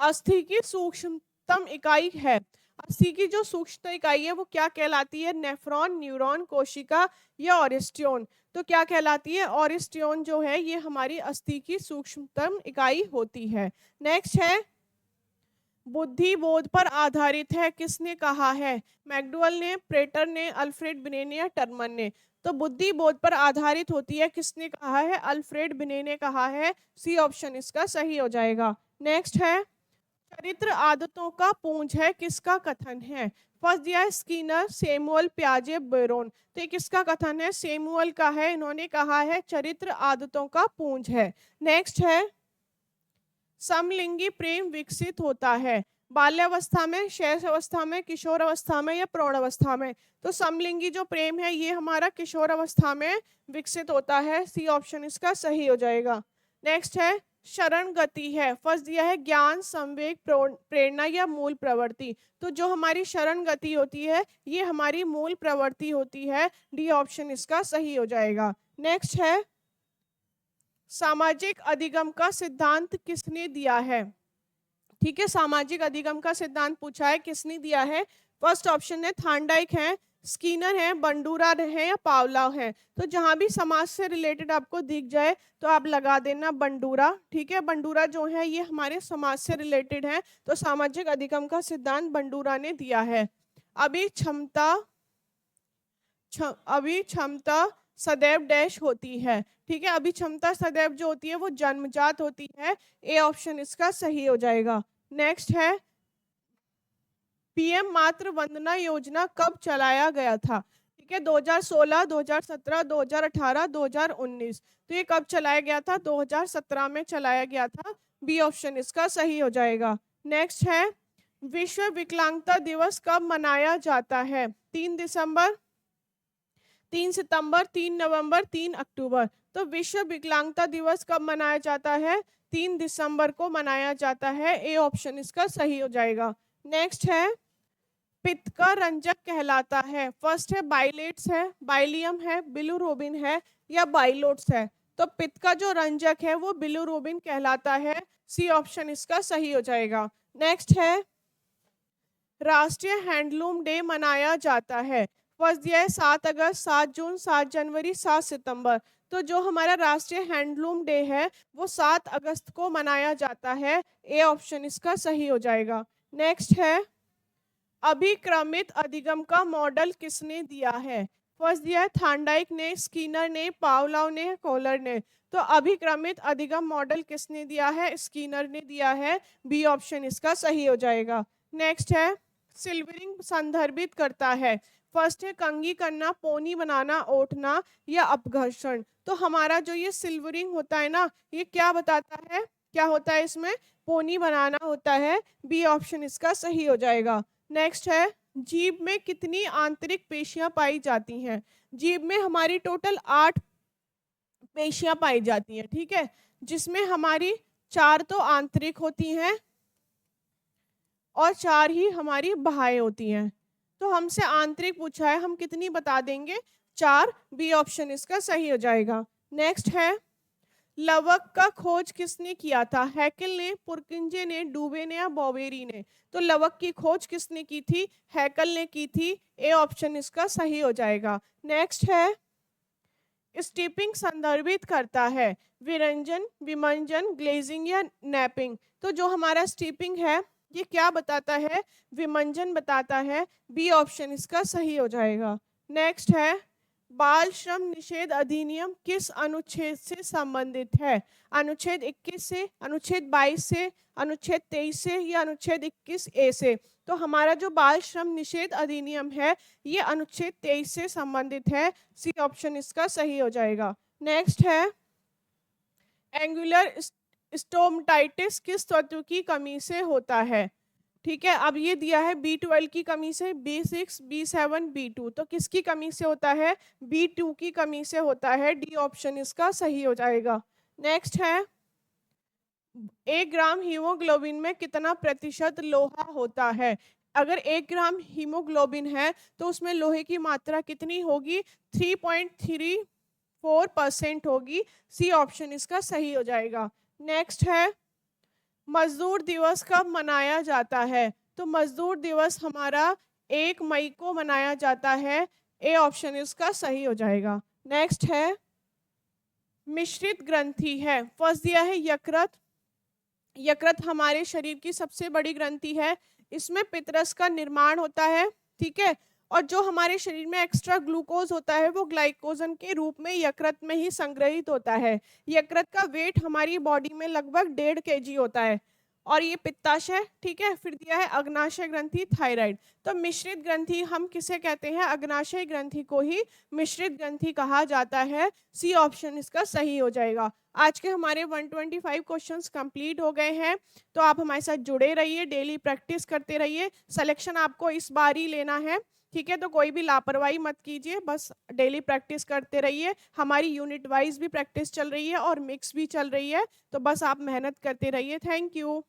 अस्थि की सूक्ष्मतम इकाई है। अस्थि की जो सूक्ष्म इकाई है वो क्या कहलाती है? नेफ्रॉन, न्यूरॉन, कोशिका या ऑरिस्टियोन। तो क्या कहलाती है? ऑरिस्टियोन जो है ये हमारी अस्थि की सूक्ष्मतम इकाई होती है। नेक्स्ट है, बुद्धि बोध पर आधारित है, किसने कहा है? मैकडुअल ने, प्रेटर ने, अल्फ्रेड बिने ने या टर्मन ने? तो बुद्धि बोध पर आधारित होती है, किसने कहा है? अल्फ्रेड बिने ने कहा है। सी ऑप्शन इसका सही हो जाएगा। नेक्स्ट है, चरित्र आदतों का पुंज है, किसका कथन है? फर्स्ट दिया है स्किनर, सैमुअल, पियाजे, बेरोन। तो ये किसका कथन है? सैमुअल का है। इन्होंने कहा है चरित्र आदतों का पुंज है। नेक्स्ट है, समलिंगी प्रेम विकसित होता है बाल्यावस्था में, शैशवावस्था में, किशोर अवस्था में या प्रौढ़ अवस्था में? तो समलिंगी जो प्रेम है ये हमारा किशोर अवस्था में विकसित होता है। सी ऑप्शन इसका सही हो जाएगा। नेक्स्ट है, शरण गति है। फर्स्ट दिया है ज्ञान, संवेग, प्रेरणा या मूल प्रवृत्ति। तो जो हमारी शरण गति होती है ये हमारी मूल प्रवृत्ति होती है। डी ऑप्शन इसका सही हो जाएगा। नेक्स्ट है, सामाजिक अधिगम का सिद्धांत किसने दिया है? ठीक है, सामाजिक अधिगम का सिद्धांत पूछा है, किसने दिया है? फर्स्ट ऑप्शन है थार्नडाइक है, स्किनर है, बंडूरा है या पावलोव है? तो जहां भी समाज से रिलेटेड आपको दिख जाए तो आप लगा देना बंडूरा। ठीक है, बंडूरा जो है ये हमारे समाज से रिलेटेड है, तो सामाजिक अधिगम का सिद्धांत बंडूरा ने दिया है। अभी क्षमता सदैव डैश होती है। ठीक है, अभी क्षमता सदैव जो होती है वो जन्मजात होती है। ए ऑप्शन इसका सही हो जाएगा। नेक्स्ट है, पीएम मातृ वंदना योजना कब चलाया गया था? ठीक है, 2016, 2017, 2018, 2019। तो ये कब चलाया गया था? 2017 में चलाया गया था। बी ऑप्शन इसका सही हो जाएगा। नेक्स्ट है, विश्व विकलांगता दिवस कब मनाया जाता है? 3 दिसंबर, 3 सितंबर, 3 नवंबर, 3 अक्टूबर। तो विश्व विकलांगता दिवस कब मनाया जाता है? 3 दिसंबर को मनाया जाता है। ए ऑप्शन इसका सही हो जाएगा। नेक्स्ट है, पित्त का रंजक कहलाता है। फर्स्ट है बाइलेट्स है, बाइलियम है, बिलिरुबिन है या बाइलोट्स है? तो पित्त का जो रंजक है वो बिलिरुबिन कहलाता है। सी ऑप्शन इसका सही हो जाएगा। नेक्स्ट है, राष्ट्रीय हैंडलूम डे मनाया जाता है। फर्स्ट दिया है 7 अगस्त, 7 जून, 7 जनवरी, 7 सितंबर। तो जो हमारा राष्ट्रीय हैंडलूम डे है वो 7 अगस्त को मनाया जाता है। ए ऑप्शन इसका सही हो जाएगा। नेक्स्ट है, अभिक्रमित अधिगम का मॉडल किसने दिया है? फर्स्ट दिया है थार्नडाइक ने, स्किनर ने, पावलोव ने, कोहलर ने। तो अभिक्रमित अधिगम मॉडल किसने दिया है? स्किनर ने दिया है। बी ऑप्शन इसका सही हो जाएगा। नेक्स्ट है, सिल्वरिंग संदर्भित करता है। फर्स्ट है कंघी करना, पोनी बनाना, ओठना या अपघर्षण। तो हमारा जो ये सिल्वरिंग होता है ना ये क्या बताता है? क्या होता है इसमें? पोनी बनाना होता है। बी ऑप्शन इसका सही हो जाएगा। नेक्स्ट है, जीभ में कितनी आंतरिक पेशियां पाई जाती हैं? जीभ में हमारी टोटल 8 पेशियां पाई जाती हैं। ठीक है, जिसमें हमारी 4 तो आंतरिक होती हैं और 4 ही हमारी बाह्य होती हैं। तो हमसे आंतरिक पूछा है, हम कितनी बता देंगे? 4। बी ऑप्शन इसका सही हो जाएगा। नेक्स्ट है, लवक का खोज किसने किया था? हैकेल ने, पुरकिंजे ने, डूबे ने या बॉवेरी ने? तो लवक की खोज किसने की थी? हैकेल ने की थी। ए ऑप्शन इसका सही हो जाएगा। नेक्स्ट है, स्टीपिंग संदर्भित करता है विरंजन, विमंजन, ग्लेजिंग या नैपिंग? तो जो हमारा स्टीपिंग है ये क्या बताता है? विमंजन बताता है। बी ऑप्शन इसका सही हो जाएगा। नेक्स्ट है, बाल श्रम निषेध अधिनियम किस अनुच्छेद से संबंधित है? अनुच्छेद 21 से, अनुच्छेद 22 से, अनुच्छेद 23 से या अनुच्छेद 21 ए से? तो हमारा जो बाल श्रम निषेध अधिनियम है ये अनुच्छेद 23 से संबंधित है। सी ऑप्शन इसका सही हो जाएगा। नेक्स्ट है, एंगुलर स्टोमटाइटिस किस तत्व की कमी से होता है? ठीक है, अब ये दिया है B12 की कमी से, B6, B7, B2। तो किसकी कमी से होता है? B2 की कमी से होता है। डी ऑप्शन इसका सही हो जाएगा। नेक्स्ट है, 1 ग्राम हीमोग्लोबिन में कितना प्रतिशत लोहा होता है? अगर 1 ग्राम हीमोग्लोबिन है तो उसमें लोहे की मात्रा कितनी होगी? 3.34% होगी। सी ऑप्शन इसका सही हो जाएगा। नेक्स्ट है, मजदूर दिवस कब मनाया जाता है? तो मजदूर दिवस हमारा 1 मई को मनाया जाता है। ए ऑप्शन इसका सही हो जाएगा। नेक्स्ट है, मिश्रित ग्रंथि है। फर्स्ट दिया है यकृत, यकृत हमारे शरीर की सबसे बड़ी ग्रंथि है, इसमें पित्तरस का निर्माण होता है, ठीक है। और जो हमारे शरीर में एक्स्ट्रा ग्लूकोज होता है वो ग्लाइकोजन के रूप में यकृत में ही संग्रहित होता है। यकृत का वेट हमारी बॉडी में लगभग 1.5 kg होता है और ये पित्ताशय, ठीक है। फिर दिया है अग्नाशय ग्रंथि, थायराइड। तो मिश्रित ग्रंथि हम किसे कहते हैं? अग्नाशय ग्रंथि को ही मिश्रित ग्रंथि कहा जाता है। सी ऑप्शन इसका सही हो जाएगा। आज के हमारे 125 क्वेश्चंस कंप्लीट हो गए हैं। तो आप हमारे साथ जुड़े रहिए, डेली प्रैक्टिस करते रहिए। सिलेक्शन आपको इस बार ही लेना है, ठीक है। तो कोई भी लापरवाही मत कीजिए, बस डेली प्रैक्टिस करते रहिए। हमारी यूनिट वाइज भी प्रैक्टिस चल रही है और मिक्स भी चल रही है, तो बस आप मेहनत करते रहिए। Thank you.